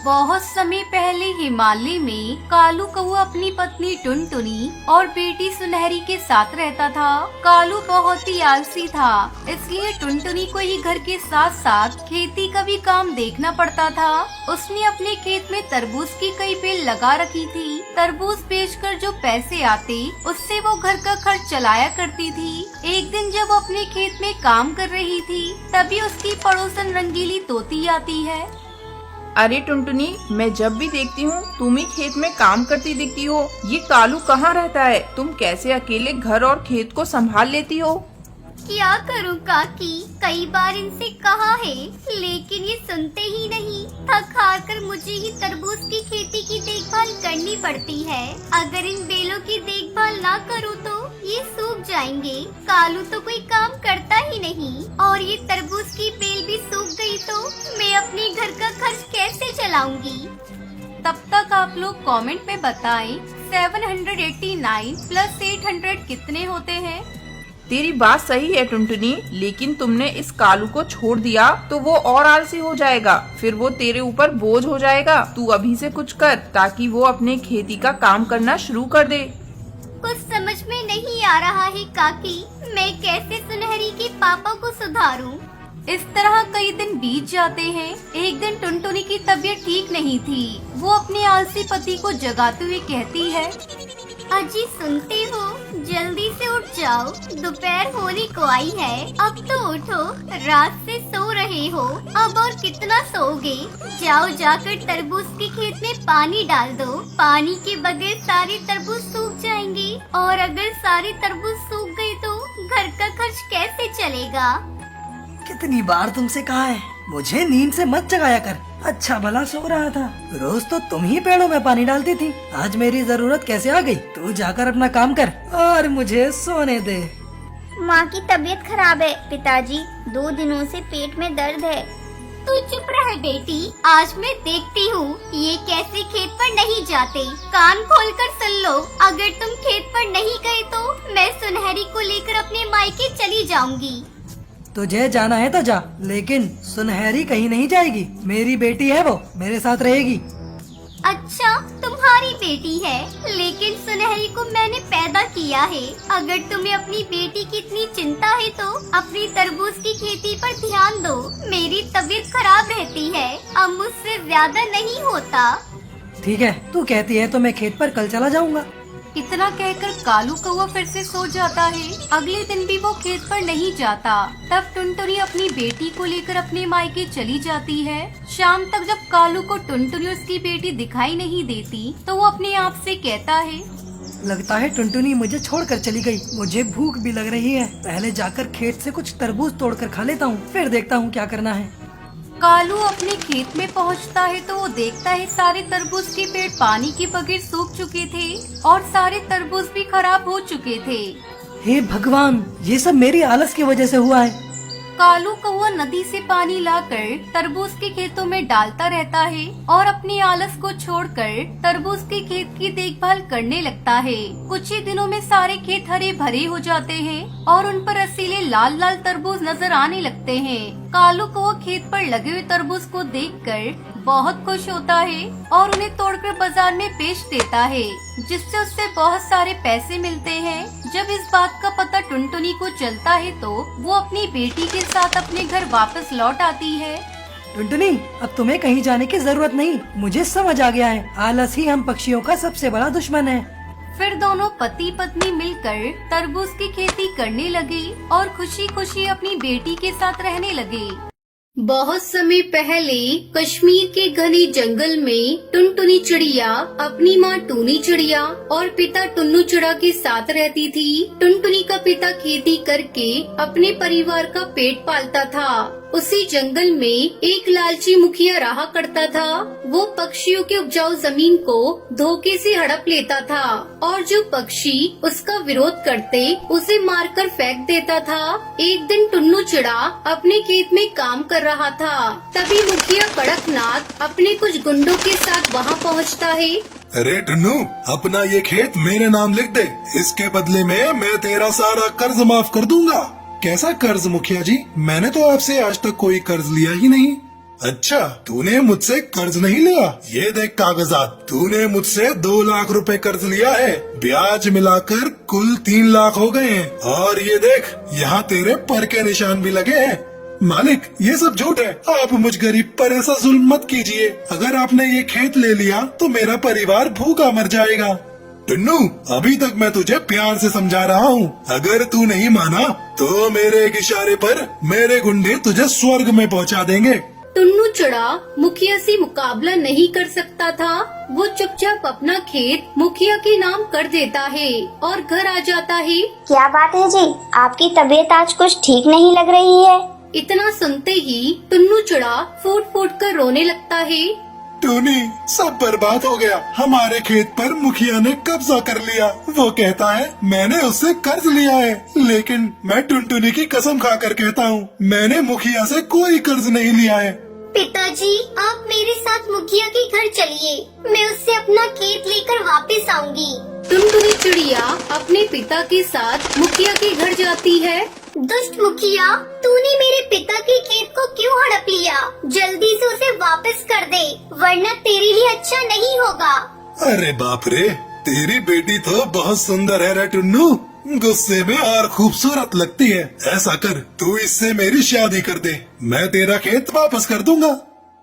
बहुत समय पहले हिमालय में कालू कौआ अपनी पत्नी टुनटुनी और बेटी सुनहरी के साथ रहता था। कालू बहुत ही आलसी था, इसलिए टुनटुनी को ही घर के साथ साथ खेती का भी काम देखना पड़ता था। उसने अपने खेत में तरबूज की कई बेल लगा रखी थी। तरबूज बेचकर जो पैसे आते उससे वो घर का खर्च चलाया करती थी। एक दिन जब वो अपने खेत में काम कर रही थी, तभी उसकी पड़ोसन रंगीली तोती आती है। अरे टुनटुनी, मैं जब भी देखती हूँ तुम ही खेत में काम करती दिखती हो। ये कालू कहाँ रहता है? तुम कैसे अकेले घर और खेत को संभाल लेती हो? क्या करूं काकी, कई बार इनसे कहा है लेकिन ये सुनते ही नहीं। थक हार कर मुझे ही तरबूज की खेती की देखभाल करनी पड़ती है। अगर इन बेलों की देखभाल ना करूं तो ये सूख जाएंगे। कालू तो कोई काम करता ही नहीं और ये तरबूज की बेल भी सूख गई तो मैं अपने घर का खर्च कैसे चलाऊंगी। तब तक आप लोग कमेंट में बताएं 789 प्लस 800 कितने होते हैं? तेरी बात सही है टुनटुनी, लेकिन तुमने इस कालू को छोड़ दिया तो वो और आलसी हो जाएगा, फिर वो तेरे ऊपर बोझ हो जाएगा। तू अभी से कुछ कर ताकि वो अपने खेती का काम करना शुरू कर दे। कुछ समझ में नहीं आ रहा है काकी, मैं कैसे सुनहरी के पापा को सुधारूं। इस तरह कई दिन बीत जाते हैं। एक दिन टुनटुनी की तबीयत ठीक नहीं थी। वो अपने आलसी पति को जगाते हुए कहती है, अजी सुनते हो, जल्दी से उठ जाओ, दोपहर होने को आई है। अब तो उठो, रात से सो रहे हो, अब और कितना सोओगे। जाओ जाकर तरबूज के खेत में पानी डाल दो। पानी के बगैर सारे तरबूज सूख जाएंगे और अगर सारे तरबूज सूख गए तो घर का खर्च कैसे चलेगा। कितनी बार तुमसे कहा है मुझे नींद से मत जगाया कर। अच्छा भला सो रहा था, रोज तो तुम ही पेड़ों में पानी डालती थी। आज मेरी जरूरत कैसे आ गई? तू जाकर अपना काम कर और मुझे सोने दे। माँ की तबीयत खराब है पिताजी, 2 दिनों से पेट में दर्द है। तू चुप रह बेटी, आज मैं देखती हूँ ये कैसे खेत पर नहीं जाते। कान खोलकर सुन लो, अगर तुम खेत पर नहीं गए तो मैं सुनहरी को लेकर अपने मायके चली जाऊंगी। तुझे जाना है तो जा, लेकिन सुनहरी कहीं नहीं जाएगी। मेरी बेटी है, वो मेरे साथ रहेगी। अच्छा, तुम्हारी बेटी है, लेकिन सुनहरी को मैंने पैदा किया है। अगर तुम्हें अपनी बेटी की इतनी चिंता है तो अपनी तरबूज की खेती पर ध्यान दो। मेरी तबीयत खराब रहती है, अब मुझसे ज्यादा नहीं होता। ठीक है, तू कहती है तो मैं खेत पर कल चला जाऊंगा। इतना कहकर कालू कौआ फिर से सो जाता है। अगले दिन भी वो खेत पर नहीं जाता। तब टुनटुनी अपनी बेटी को लेकर अपने मायके चली जाती है। शाम तक जब कालू को टुनटुनी उसकी बेटी दिखाई नहीं देती तो वो अपने आप से कहता है, लगता है टुनटुनी मुझे छोड़कर चली गई। मुझे भूख भी लग रही है, पहले जाकर खेत से कुछ तरबूज तोड़कर खा लेता हूँ, फिर देखता हूँ क्या करना है। कालू अपने खेत में पहुंचता है तो वो देखता है सारे तरबूज के पेड़ पानी के बगैर सूख चुके थे और सारे तरबूज भी खराब हो चुके थे। हे भगवान, ये सब मेरी आलस की वजह से हुआ है। कालू कौआ नदी से पानी लाकर तरबूज के खेतों में डालता रहता है और अपनी आलस को छोड़कर तरबूज के खेत की देखभाल करने लगता है। कुछ ही दिनों में सारे खेत हरे भरे हो जाते हैं और उन पर रसीले लाल लाल तरबूज नजर आने लगते हैं। कालू कौआ खेत पर लगे हुए तरबूज को देखकर बहुत खुश होता है और उन्हें तोड़कर बाजार में बेच देता है, जिससे उससे बहुत सारे पैसे मिलते हैं। जब इस बात का पता टुनटुनी को चलता है तो वो अपनी बेटी के साथ अपने घर वापस लौट आती है। टुनटुनी, अब तुम्हें कहीं जाने की जरूरत नहीं, मुझे समझ आ गया है, आलस ही हम पक्षियों का सबसे बड़ा दुश्मन है। फिर दोनों पति पत्नी मिलकर तरबूज की खेती करने लगे और खुशी खुशी अपनी बेटी के साथ रहने लगे। बहुत समय पहले कश्मीर के घने जंगल में टुनटुनी चिड़िया अपनी माँ टूनी चिड़िया और पिता टुन्नू चिड़ा के साथ रहती थी। टुनटुनी का पिता खेती करके अपने परिवार का पेट पालता था। उसी जंगल में एक लालची मुखिया रहा करता था। वो पक्षियों के उपजाऊ जमीन को धोखे से हड़प लेता था और जो पक्षी उसका विरोध करते उसे मारकर फेंक देता था। एक दिन टुन्नू चिड़ा अपने खेत में काम कर रहा था, तभी मुखिया कड़कनाथ अपने कुछ गुंडों के साथ वहाँ पहुँचता है। अरे टुन्नू, अपना ये खेत मेरे नाम लिख दे, इसके बदले में मैं तेरा सारा कर्ज माफ कर दूंगा। कैसा कर्ज मुखिया जी? मैंने तो आपसे आज तक कोई कर्ज लिया ही नहीं। अच्छा, तूने मुझसे कर्ज नहीं लिया? ये देख कागजात, तूने मुझसे 2 लाख रुपए कर्ज लिया है। ब्याज मिलाकर कुल 3 लाख हो गए हैं। और ये देख, यहाँ तेरे पर के निशान भी लगे हैं। मालिक, ये सब झूठ है। आप मुझ गरीब पर ऐसा जुल्म मत कीजिए। अगर आपने ये खेत ले लिया तो मेरा परिवार भूखा मर जाएगा। टुन्नू, अभी तक मैं तुझे प्यार से समझा रहा हूँ। अगर तू नहीं माना तो मेरे एक इशारे पर मेरे गुंडे तुझे स्वर्ग में पहुँचा देंगे। टुन्नू चिड़ा मुखिया से मुकाबला नहीं कर सकता था। वो चुपचाप अपना खेत मुखिया के नाम कर देता है और घर आ जाता है। क्या बात है जी, आपकी तबीयत आज कुछ ठीक नहीं लग रही है। इतना सुनते ही टुन्नू चिड़ा फूट फूट कर रोने लगता है। टूनी, सब बर्बाद हो गया। हमारे खेत पर मुखिया ने कब्जा कर लिया। वो कहता है मैंने उससे कर्ज लिया है, लेकिन मैं टुनटुनी की कसम खाकर कहता हूँ मैंने मुखिया से कोई कर्ज नहीं लिया है। पिताजी, आप मेरे साथ मुखिया के घर चलिए। मैं उससे अपना खेत लेकर वापस आऊंगी। टुनटुनी चिड़िया अपने पिता के साथ मुखिया के घर जाती है। दुष्ट मुखिया, तूने मेरे पिता के खेत को क्यों हड़प लिया? जल्दी से उसे वापस कर दे, वरना तेरे लिए अच्छा नहीं होगा। अरे बाप रे, तेरी बेटी तो बहुत सुंदर है रे टुन्नू। गुस्से में और खूबसूरत लगती है। ऐसा कर, तू इससे मेरी शादी कर दे, मैं तेरा खेत वापस कर दूंगा।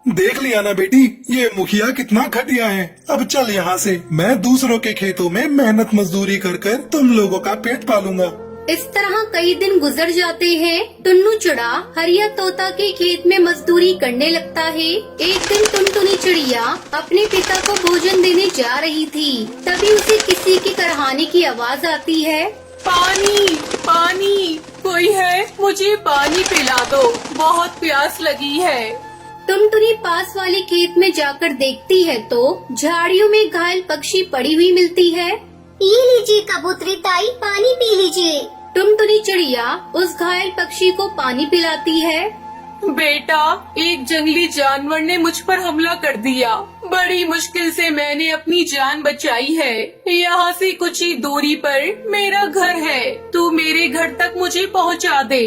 देख लिया ना बेटी, ये मुखिया कितना घटिया है। अब चल यहाँ से, मैं दूसरों के खेतों में मेहनत मजदूरी कर कर तुम लोगों का पेट पालूंगा। इस तरह कई दिन गुजर जाते हैं। टुन्नू चिड़ा हरिया तोता के खेत में मजदूरी करने लगता है। एक दिन टुनटुनी चिड़िया अपने पिता को भोजन देने जा रही थी। तभी उसे किसी की करहाने की आवाज आती है। पानी, पानी, कोई है? मुझे पानी पिला दो, बहुत प्यास लगी है। टुनटुनी पास वाले खेत में जाकर देखती है तो झाड़ियों में घायल पक्षी पड़ी हुई मिलती है। ये लीजिए कबूतरी ताई, पानी पी लीजिए। टुनटुनी चिड़िया उस घायल पक्षी को पानी पिलाती है। बेटा, एक जंगली जानवर ने मुझ पर हमला कर दिया। बड़ी मुश्किल से मैंने अपनी जान बचाई है। यहाँ से कुछ ही दूरी पर मेरा घर है, तू मेरे घर तक मुझे पहुँचा दे।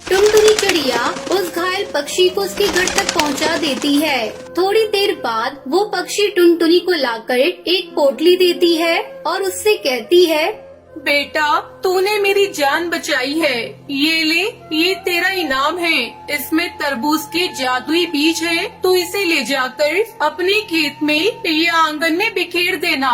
टुनटुनी चिड़िया उस घायल पक्षी को उसके घर तक पहुंचा देती है। थोड़ी देर बाद वो पक्षी टुनटुनी को लाकर एक पोटली देती है और उससे कहती है, बेटा, तूने मेरी जान बचाई है। ये ले, ये तेरा इनाम है। इसमें तरबूज के जादुई बीज है। तू इसे ले जाकर अपने खेत में या आंगन में बिखेर देना।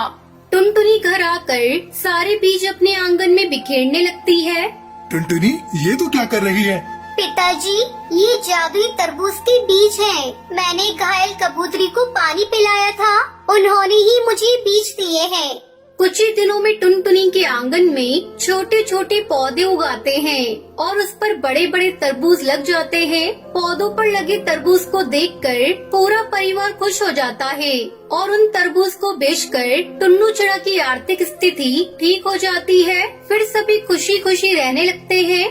टुनटुनी घर आकर सारे बीज अपने आंगन में बिखेरने लगती है। टुनटुनी, ये तू क्या कर रही है? पिताजी, ये जादुई तरबूज के बीज हैं। मैंने घायल कबूतरी को पानी पिलाया था, उन्होंने ही मुझे बीज दिए हैं। कुछ ही दिनों में टुनटुनी के आंगन में छोटे छोटे पौधे उगाते हैं और उस पर बड़े बड़े तरबूज लग जाते हैं। पौधों पर लगे तरबूज को देखकर पूरा परिवार खुश हो जाता है और उन तरबूज को बेचकर टुन्नू चिड़ा की आर्थिक स्थिति ठीक हो जाती है। फिर सभी खुशी खुशी रहने लगते हैं।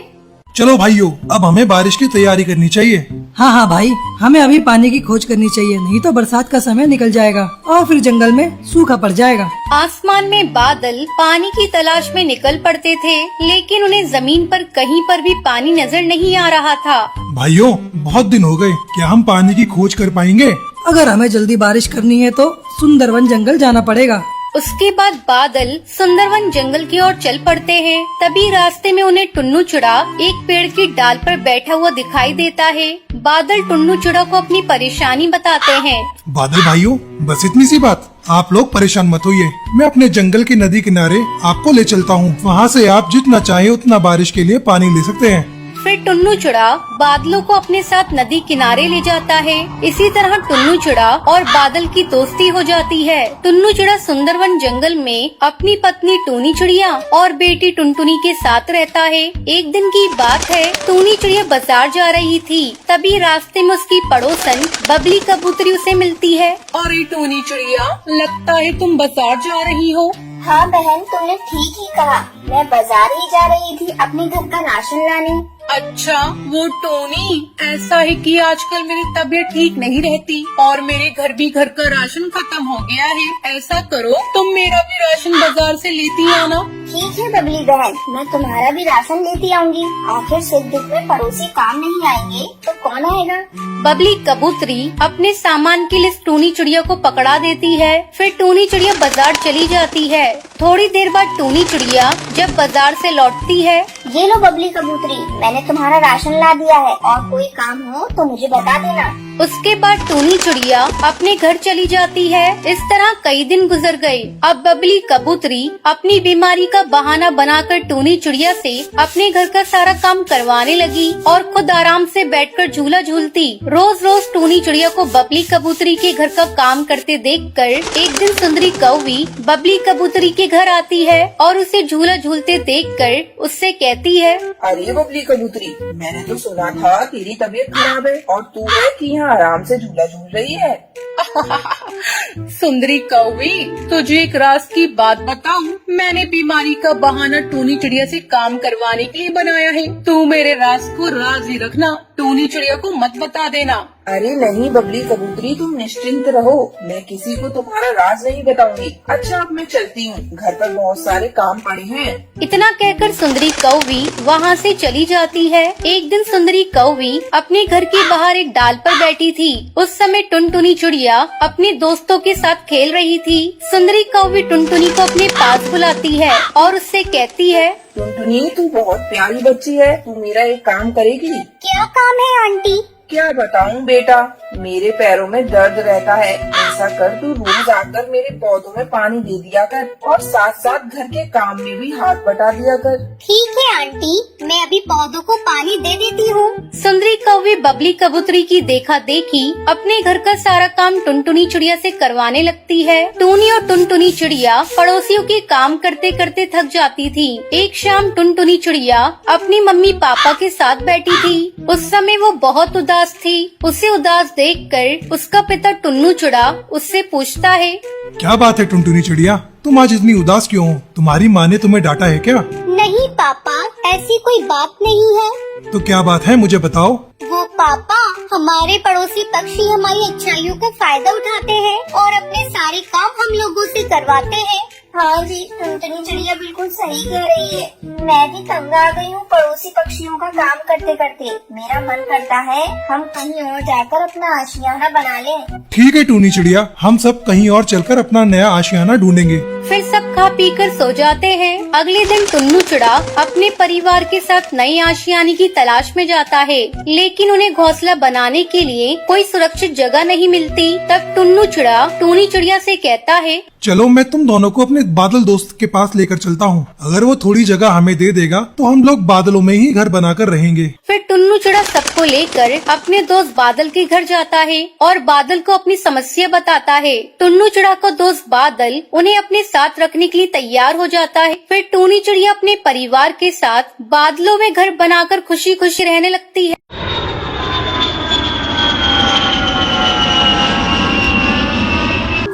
चलो भाइयों, अब हमें बारिश की तैयारी करनी चाहिए। हाँ हाँ भाई, हमें अभी पानी की खोज करनी चाहिए, नहीं तो बरसात का समय निकल जाएगा और फिर जंगल में सूखा पड़ जाएगा। आसमान में बादल पानी की तलाश में निकल पड़ते थे, लेकिन उन्हें जमीन पर कहीं पर भी पानी नजर नहीं आ रहा था। भाइयों, बहुत दिन हो गए, क्या हम पानी की खोज कर पाएंगे? अगर हमें जल्दी बारिश करनी है तो सुंदरवन जंगल जाना पड़ेगा। उसके बाद बादल सुंदरवन जंगल की ओर चल पड़ते हैं। तभी रास्ते में उन्हें टुन्नू चिड़ा एक पेड़ की डाल पर बैठा हुआ दिखाई देता है। बादल टुन्नू चिड़ा को अपनी परेशानी बताते हैं। बादल भाइयों, बस इतनी सी बात, आप लोग परेशान मत होइए। मैं अपने जंगल के नदी किनारे आपको ले चलता हूँ। वहाँ से आप जितना चाहे उतना बारिश के लिए पानी ले सकते हैं। फिर टुन्नू चिड़ा बादलों को अपने साथ नदी किनारे ले जाता है। इसी तरह टुन्नू चिड़ा और बादल की दोस्ती हो जाती है। टुन्नू चिड़ा सुंदरवन जंगल में अपनी पत्नी टूनी चिड़िया और बेटी टुनटुनी के साथ रहता है। एक दिन की बात है, टूनी चिड़िया बाजार जा रही थी। तभी रास्ते में उसकी पड़ोसन बबली कबूतरी उसे मिलती है। अरे टूनी चिड़िया, लगता है तुम बाजार जा रही हो। हाँ बहन, तुमने ठीक ही कहा, मैं बाजार ही जा रही थी अपने घर का राशन लाने। अच्छा, वो टोनी, ऐसा है कि आजकल मेरी तबीयत ठीक नहीं रहती और मेरे घर का राशन खत्म हो गया है। ऐसा करो, तुम मेरा भी राशन बाजार से लेती आना। ठीक है बबली बहन, मैं तुम्हारा भी राशन लेती आऊंगी। आखिर सुख दुख में पड़ोसी काम नहीं आएंगे तो कौन आएगा। बबली कबूतरी अपने सामान के लिए टूनी चिड़िया को पकड़ा देती है। फिर टूनी चिड़िया बाजार चली जाती है। थोड़ी देर बाद टूनी चिड़िया जब बाजार से लौटती है, ये लो बबली कबूतरी, मैंने तुम्हारा राशन ला दिया है और कोई काम हो तो मुझे बता देना। उसके बाद टूनी चिड़िया अपने घर चली जाती है। इस तरह कई दिन गुजर गए। अब बबली कबूतरी अपनी बीमारी का बहाना बनाकर टूनी चिड़िया से अपने घर का सारा काम करवाने लगी और खुद आराम से बैठकर झूला झूलती। रोज रोज टूनी चिड़िया को बबली कबूतरी के घर का काम करते देखकर एक दिन सुंदरी कौवी बबली कबूतरी के घर आती है और उसे झूला झूलते देखकर उससे कहती है, अरे बबली कबूतरी, मैंने तो सुना था तेरी तबीयत खराब है और तू है कि यहाँ आराम से झूला झूल रही है। सुंदरी कौवी, तुझे एक राज की बात बताऊं, मैंने बीमारी का बहाना टूनी चिड़िया से काम करवाने के लिए बनाया है। तू मेरे राज को राज ही रखना, टूनी चिड़िया को मत बता देना। अरे नहीं बबली कबूतरी, तुम निश्चिंत रहो, मैं किसी को तुम्हारा राज नहीं बताऊंगी। अच्छा अब मैं चलती हूँ, घर पर बहुत सारे काम पड़े हैं। इतना कहकर सुंदरी कौवी वहाँ से चली जाती है। एक दिन सुंदरी कौवी अपने घर के बाहर एक डाल पर बैठी थी। उस समय टुनटुनी चिड़िया अपने दोस्तों के साथ खेल रही थी। सुंदरी कौवी टुनटुनी को अपने पास बुलाती है और उससे कहती है, टुनटुनी, तू बहुत प्यारी बच्ची है, तू मेरा एक काम करेगी? क्या काम है आंटी? क्या बताऊं बेटा, मेरे पैरों में दर्द रहता है। ऐसा कर, तू रोज आकर मेरे पौधों में पानी दे दिया कर और साथ साथ घर के काम में भी हाथ बटा दिया कर। ठीक है आंटी, मैं अभी पौधों को पानी दे देती हूँ। सुंदरी कौवी बबली कबूतरी की देखा देखी अपने घर का सारा काम टुनटुनी चिड़िया से करवाने लगती है। टूनी और टुनटुनी चिड़िया पड़ोसियों के काम करते करते थक जाती थी। एक शाम टुनटुनी चिड़िया अपनी मम्मी पापा के साथ बैठी थी। उस समय वो बहुत उदास थी। उसे उदास देखकर उसका पिता टुन्नू चिड़ा उससे पूछता है, क्या बात है टुनटुनी चिड़िया, तुम आज इतनी उदास क्यों हो? तुम्हारी माँ ने तुम्हें डांटा है क्या? नहीं पापा, ऐसी कोई बात नहीं है। तो क्या बात है, मुझे बताओ। वो पापा, हमारे पड़ोसी पक्षी हमारी अच्छाइयों का फायदा उठाते हैं और अपने सारे काम हम लोगों से करवाते हैं। हाँ जी, टुनटुनी चिड़िया बिल्कुल सही कह रही है। मैं भी तंग आ गई हूँ पड़ोसी पक्षियों का काम करते करते। मेरा मन करता है हम कहीं और जाकर अपना आशियाना बना लें। ठीक है टूनी चिड़िया, हम सब कहीं और चलकर अपना नया आशियाना ढूंढेंगे। फिर सब खा पी कर सो जाते हैं। अगले दिन टुन्नू चिड़ा अपने परिवार के साथ नई आशियाने की तलाश में जाता है, लेकिन उन्हें घोंसला बनाने के लिए कोई सुरक्षित जगह नहीं मिलती। तब टुन्नू चिड़ा टूनी चिड़िया से कहता है, चलो मैं तुम दोनों को अपने बादल दोस्त के पास लेकर चलता हूँ। अगर वो थोड़ी जगह हमें दे देगा तो हम लोग बादलों में ही घर बनाकर रहेंगे। फिर टुन्नू चिड़ा सबको लेकर अपने दोस्त बादल के घर जाता है और बादल को अपनी समस्या बताता है। टुन्नू चिड़ा को दोस्त बादल उन्हें अपने साथ रखने के लिए तैयार हो जाता है। फिर टूनी चिड़िया अपने परिवार के साथ बादलों में घर बनाकर खुशी खुशी रहने लगती है।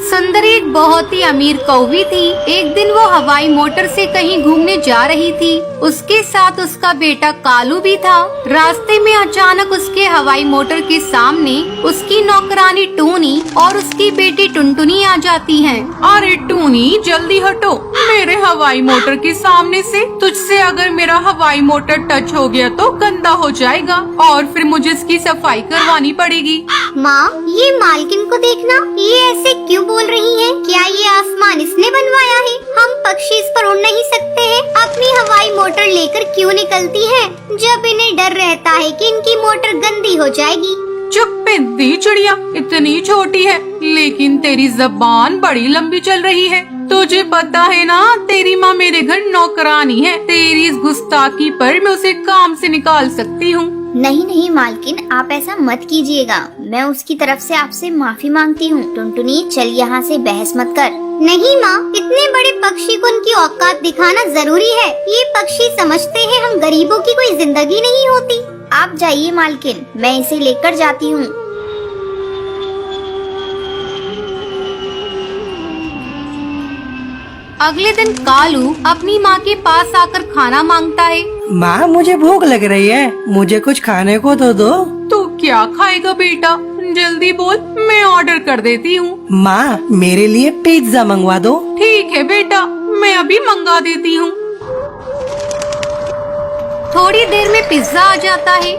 सुंदरी एक बहुत ही अमीर कौवी थी। एक दिन वो हवाई मोटर से कहीं घूमने जा रही थी। उसके साथ उसका बेटा कालू भी था। रास्ते में अचानक उसके हवाई मोटर के सामने उसकी नौकरानी टूनी और उसकी बेटी टुनटुनी आ जाती हैं। अरे टूनी, जल्दी हटो मेरे हवाई मोटर के सामने से। तुझसे अगर मेरा हवाई मोटर टच हो गया तो गंदा हो जाएगा और फिर मुझे इसकी सफाई करवानी पड़ेगी। माँ, ये मालकिन को देखना, ये ऐसे क्यों बोल रही है? क्या ये आसमान इसने बनवाया है? हम पक्षी इस पर उड़ नहीं सकते हैं? अपनी हवाई मोटर लेकर क्यों निकलती है जब इन्हें डर रहता है कि इनकी मोटर गंदी हो जाएगी? चुप पिद्दी चिड़िया, इतनी छोटी है लेकिन तेरी जबान बड़ी लंबी चल रही है। तुझे पता है ना, तेरी माँ मेरे घर नौकरानी है। तेरी इस गुस्ताखी पर मैं उसे काम से निकाल सकती हूँ। नहीं नहीं मालकिन, आप ऐसा मत कीजिएगा। मैं उसकी तरफ से आपसे माफी मांगती हूँ। टुनटुनी, चल यहाँ से बहस मत कर। नहीं माँ, इतने बड़े पक्षी को उनकी औकात दिखाना जरूरी है। ये पक्षी समझते हैं हम गरीबों की कोई जिंदगी नहीं होती। आप जाइए मालकिन, मैं इसे लेकर जाती हूँ। अगले दिन कालू अपनी माँ के पास आकर खाना मांगता है। माँ, मुझे भूख लग रही है, मुझे कुछ खाने को तो दो। तू क्या खाएगा बेटा? जल्दी बोल, मैं ऑर्डर कर देती हूँ। माँ, मेरे लिए पिज्जा मंगवा दो। ठीक है बेटा, मैं अभी मंगा देती हूँ। थोड़ी देर में पिज्जा आ जाता है।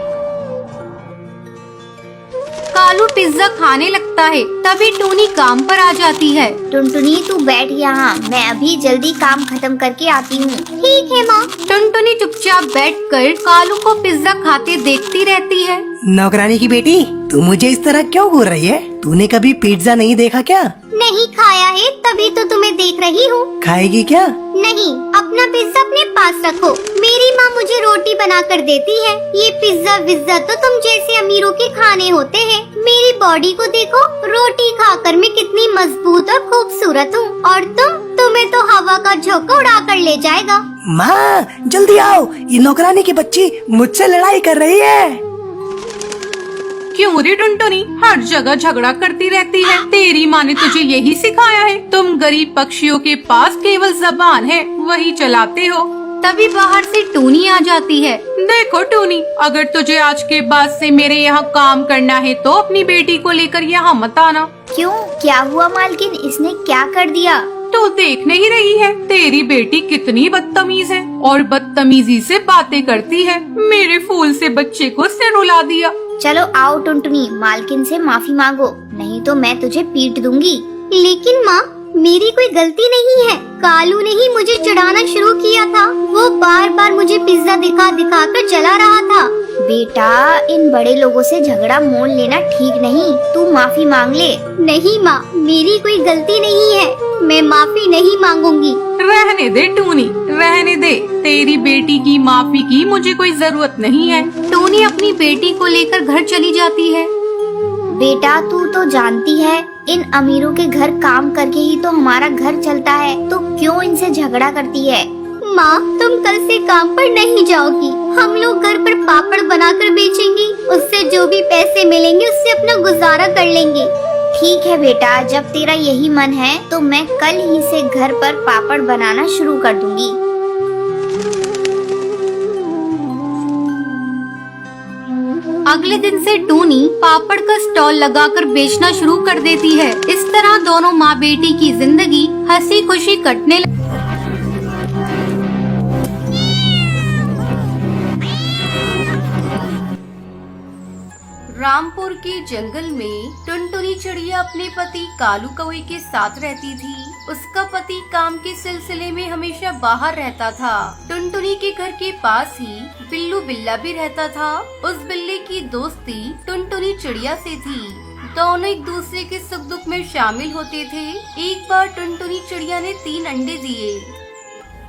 कालू पिज्जा खाने लगता है, तभी टूनी काम पर आ जाती है। टुनटुनी तू बैठ यहाँ, मैं अभी जल्दी काम खत्म करके आती हूँ। ठीक है माँ। टुनटुनी चुपचाप बैठकर कालू को पिज्जा खाते देखती रहती है। नौकरानी की बेटी, तू मुझे इस तरह क्यों घूर रही है? तूने कभी पिज्जा नहीं देखा क्या? नहीं खाया है, तभी तो तुम्हें देख रही हूँ। खाएगी क्या? नहीं, अपना पिज्जा अपने पास रखो। मेरी माँ मुझे रोटी बना कर देती है। ये पिज्जा विज्जा तो तुम जैसे अमीरों के खाने होते हैं। मेरी बॉडी को देखो, रोटी खाकर मैं कितनी मजबूत और खूबसूरत हूँ। और तुम्हें तो हवा का झोंका उड़ा कर ले जाएगा। माँ जल्दी आओ, ये नौकरानी की बच्ची मुझसे लड़ाई कर रही है। क्यों रे टुनटुनी, हर जगह झगड़ा करती रहती है। तेरी माँ ने तुझे यही सिखाया है? तुम गरीब पक्षियों के पास केवल जबान है, वही चलाते हो। तभी बाहर से टूनी आ जाती है। देखो टूनी, अगर तुझे आज के बाद से मेरे यहाँ काम करना है तो अपनी बेटी को लेकर यहाँ मत आना। क्यों, क्या हुआ मालकिन? इसने क्या कर दिया? तो देख नहीं रही है, तेरी बेटी कितनी बदतमीज है और बदतमीजी से बातें करती है। मेरे फूल से बच्चे को सिर रुला दिया। चलो आओ टुनटुनी, मालकिन से माफी मांगो, नहीं तो मैं तुझे पीट दूंगी। लेकिन माँ, मेरी कोई गलती नहीं है। कालू ने ही मुझे चिढ़ाना शुरू किया था। वो बार बार मुझे पिज्जा दिखा दिखा कर चला रहा था। बेटा, इन बड़े लोगों से झगड़ा मोल लेना ठीक नहीं। तू माफी मांग ले। नहीं माँ, मेरी कोई गलती नहीं है, मैं माफी नहीं मांगूंगी। रहने दे टूनी, रहने दे। तेरी बेटी की माफी की मुझे कोई जरूरत नहीं है। टूनी अपनी बेटी को लेकर घर चली जाती है। बेटा, तू तो जानती है, इन अमीरों के घर काम करके ही तो हमारा घर चलता है, तो क्यों इनसे झगड़ा करती है? माँ, तुम कल से काम पर नहीं जाओगी। हम लोग घर पर पापड़ बनाकर बेचेंगे। उससे जो भी पैसे मिलेंगे उससे अपना गुजारा कर लेंगे। ठीक है बेटा, जब तेरा यही मन है तो मैं कल ही से घर पर पापड़ बनाना शुरू कर दूंगी। अगले दिन से टूनी पापड़ का स्टॉल लगाकर बेचना शुरू कर देती है। इस तरह दोनों माँ बेटी की जिंदगी हंसी खुशी कटने लगी। रामपुर के जंगल में टुनटुनी चिड़िया अपने पति कालू कौवे के साथ रहती थी। उसका पति काम के सिलसिले में हमेशा बाहर रहता था। टुनटुनी के घर के पास ही बिल्लू बिल्ला भी रहता था। उस बिल्ले की दोस्ती टुनटुनी चिड़िया से थी। दोनों एक दूसरे के सुख दुख में शामिल होते थे। एक बार टुनटुनी चिड़िया ने 3 अंडे दिए।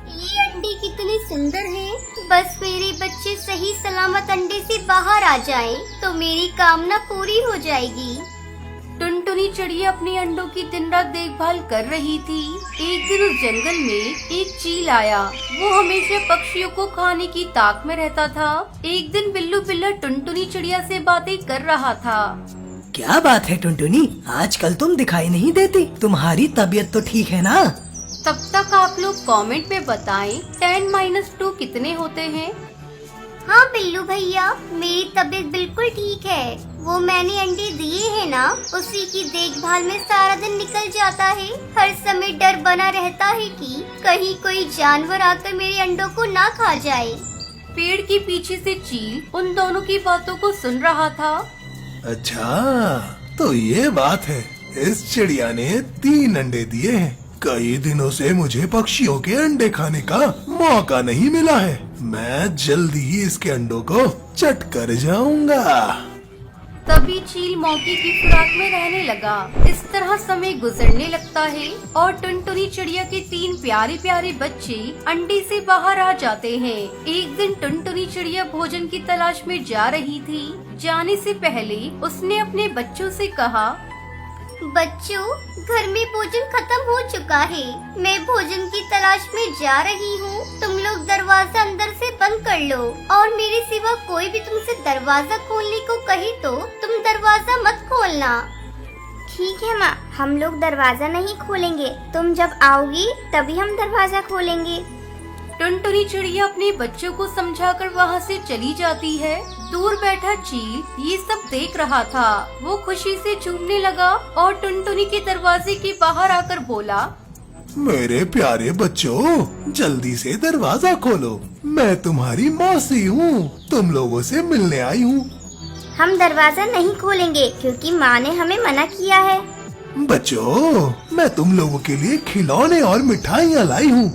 ये अंडे कितने सुंदर हैं। बस मेरे बच्चे सही सलामत अंडे से बाहर आ जाएं, तो मेरी कामना पूरी हो जाएगी। टुनटुनी चिड़िया अपने अंडों की दिन रात देखभाल कर रही थी। एक दिन उस जंगल में एक चील आया। वो हमेशा पक्षियों को खाने की ताक में रहता था। एक दिन बिल्लू बिल्ला टुनटुनी चिड़िया से बातें कर रहा था। क्या बात है टुनटुनी, आजकल तुम दिखाई नहीं देती। तुम्हारी तबीयत तो ठीक है ना? तब तक आप लोग कमेंट में बताएं 10-2 कितने होते हैं। हाँ बिल्लू भैया, मेरी तबीयत बिल्कुल ठीक है। वो मैंने अंडे दिए हैं ना, उसी की देखभाल में सारा दिन निकल जाता है। हर समय डर बना रहता है कि कहीं कोई जानवर आकर मेरे अंडों को ना खा जाए। पेड़ के पीछे से चील उन दोनों की बातों को सुन रहा था। अच्छा, तो ये बात है। इस चिड़िया ने 3 अंडे दिए हैं। कई दिनों से मुझे पक्षियों के अंडे खाने का मौका नहीं मिला है। मैं जल्दी ही इसके अंडों को चट कर जाऊंगा। तभी चील मौके की फिराक में रहने लगा। इस तरह समय गुजरने लगता है और टुनटुनी चिड़िया के 3 प्यारे प्यारे बच्चे अंडे से बाहर आ जाते हैं। एक दिन टुनटुनी चिड़िया भोजन की तलाश में जा रही थी। जाने से पहले उसने अपने बच्चों से कहा, बच्चों, घर में भोजन खत्म हो चुका है। मैं भोजन की तलाश में जा रही हूँ। तुम लोग दरवाजा अंदर से बंद कर लो और मेरे सिवा कोई भी तुमसे दरवाजा खोलने को कहे तो तुम दरवाजा मत खोलना। ठीक है माँ, हम लोग दरवाजा नहीं खोलेंगे। तुम जब आओगी तभी हम दरवाजा खोलेंगे। टुनटुनी चिड़िया अपने बच्चों को समझाकर वहाँ से चली जाती है। दूर बैठा चील ये सब देख रहा था। वो खुशी से झूमने लगा और टुनटुनी के दरवाजे के बाहर आकर बोला, मेरे प्यारे बच्चों, जल्दी से दरवाजा खोलो। मैं तुम्हारी मौसी हूँ, तुम लोगों से मिलने आई हूँ। हम दरवाजा नहीं खोलेंगे क्योंकि माँ ने हमें मना किया है। बच्चों, मैं तुम लोगों के लिए खिलौने और मिठाइयाँ लाई हूँ।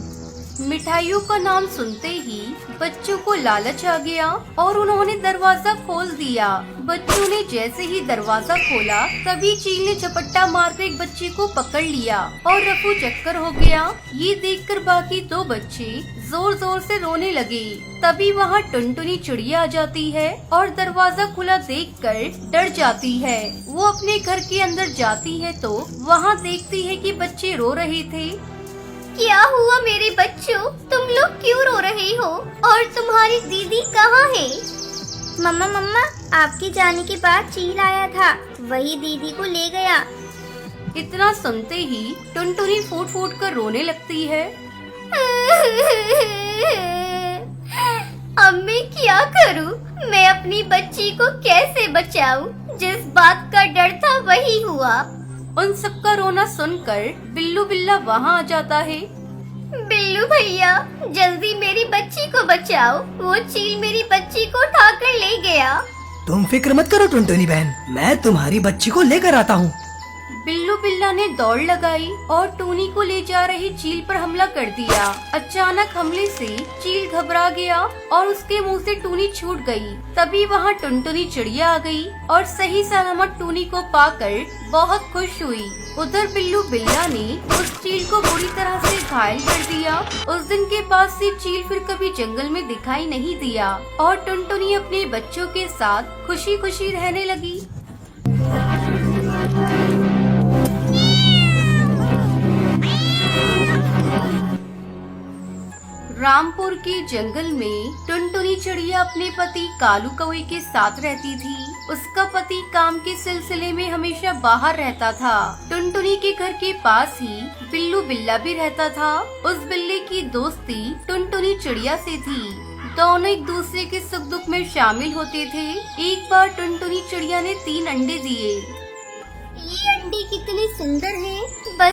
मिठाइयों का नाम सुनते ही बच्चों को लालच आ गया और उन्होंने दरवाजा खोल दिया। बच्चों ने जैसे ही दरवाजा खोला तभी चील ने झपट्टा मारकर एक बच्चे को पकड़ लिया और रफू चक्कर हो गया। ये देखकर बाकी दो बच्चे जोर जोर से रोने लगे। तभी वहाँ टुनटुनी चिड़िया आ जाती है और दरवाजा खुला देखकर डर जाती है। वो अपने घर के अंदर जाती है तो वहाँ देखती है कि बच्चे रो रहे थे। क्या हुआ मेरे बच्चों, तुम लोग क्यों रो रहे हो और तुम्हारी दीदी कहाँ है? मम्मा मम्मा, आपके जाने के बाद चील आया था, वही दीदी को ले गया। इतना सुनते ही टुनटुनी फूट फूट कर रोने लगती है। अब मैं क्या करूं? मैं अपनी बच्ची को कैसे बचाऊं? जिस बात का डर था वही हुआ। उन सबका रोना सुनकर बिल्लू बिल्ला वहाँ आ जाता है। बिल्लू भैया, जल्दी मेरी बच्ची को बचाओ, वो चील मेरी बच्ची को उठाकर ले गया। तुम फिक्र मत करो टुनटुनी बहन, मैं तुम्हारी बच्ची को लेकर आता हूँ। बिल्लू बिल्ला ने दौड़ लगाई और टूनी को ले जा रही चील पर हमला कर दिया। अचानक हमले से चील घबरा गया और उसके मुंह से टूनी छूट गई। तभी वहाँ टुनटुनी चिड़िया आ गई और सही सलामत टूनी को पाकर बहुत खुश हुई। उधर बिल्लू बिल्ला ने उस चील को बुरी तरह से घायल कर दिया। उस दिन के बाद से चील फिर कभी जंगल में दिखाई नहीं दिया और टुनटुनी अपने बच्चों के साथ खुशी खुशी रहने लगी। रामपुर के जंगल में टुनटुनी चिड़िया अपने पति कालू कौवे के साथ रहती थी। उसका पति काम के सिलसिले में हमेशा बाहर रहता था। टुनटुनी के घर के पास ही बिल्लू बिल्ला भी रहता था। उस बिल्ली की दोस्ती टुनटुनी चिड़िया से थी। दोनों एक दूसरे के सुख दुख में शामिल होते थे। एक बार टुनटुनी चिड़िया ने 3 अंडे दिए। ये अंडे कितने सुंदर हैं,